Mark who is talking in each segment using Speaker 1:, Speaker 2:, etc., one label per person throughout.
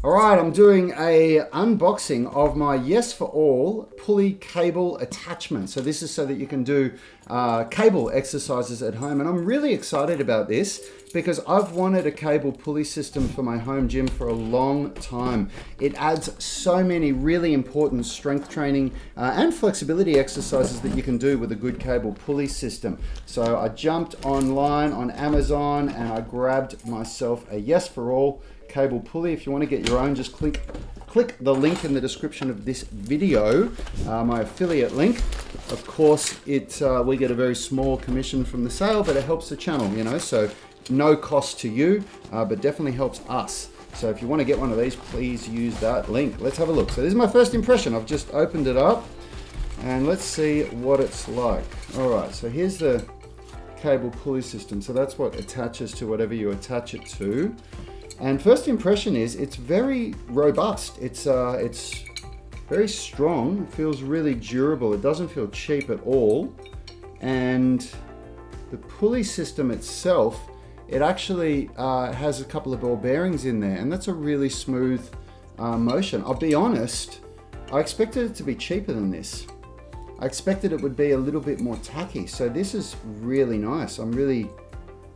Speaker 1: All right, I'm doing a unboxing of my Yes for All pulley cable attachment. So this is so that you can do cable exercises at home. And I'm really excited about this because I've wanted a cable pulley system for my home gym for a long time. It adds so many really important strength training and flexibility exercises that you can do with a good cable pulley system. So I jumped online on Amazon and I grabbed myself a Yes for All cable pulley. If you want to get your own, just click the link in the description of this video, my affiliate link. Of course, we get a very small commission from the sale, but it helps the channel, you know, so no cost to you, but definitely helps us. So if you want to get one of these, please use that link. Let's have a look. So this is my first impression. I've just opened it up and let's see what it's like. All right, so here's the cable pulley system. So that's what attaches to whatever you attach it to. And first impression is it's very robust. It's very strong. It feels really durable. It doesn't feel cheap at all. And the pulley system itself, it actually has a couple of ball bearings in there, and that's a really smooth motion. I'll be honest, I expected it to be cheaper than this. I expected it would be a little bit more tacky. So this is really nice. I'm really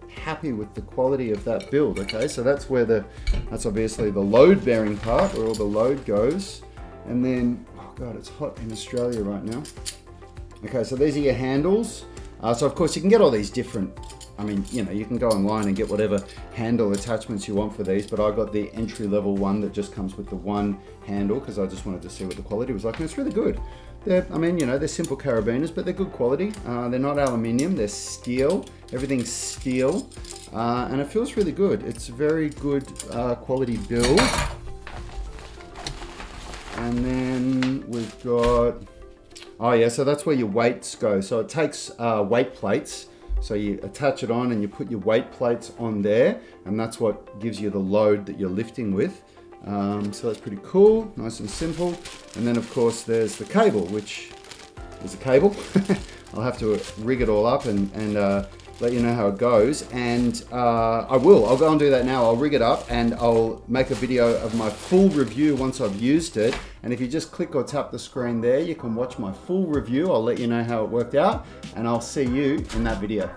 Speaker 1: happy with the quality of that build. Okay, so that's obviously the load bearing part where all the load goes. And then, oh God, it's hot in Australia right now. Okay, so these are your handles. So of course you can get all these different, I mean, you know, you can go online and get whatever handle attachments you want for these, but I got the entry level one that just comes with the one handle because I just wanted to see what the quality was like, and it's really good. I mean, you know, they're simple carabiners, but they're good quality. They're not aluminium, they're steel. Everything's steel, and it feels really good. It's a very good quality build. And then we've got, oh yeah, so that's where your weights go. So it takes weight plates. So you attach it on and you put your weight plates on there, and that's what gives you the load that you're lifting with. So that's pretty cool, nice and simple. And then of course there's the cable, which is a cable. I'll have to rig it all up and let you know how it goes. And I'll go and do that now. I'll rig it up and I'll make a video of my full review once I've used it. And if you just click or tap the screen there, you can watch my full review. I'll let you know how it worked out, and I'll see you in that video.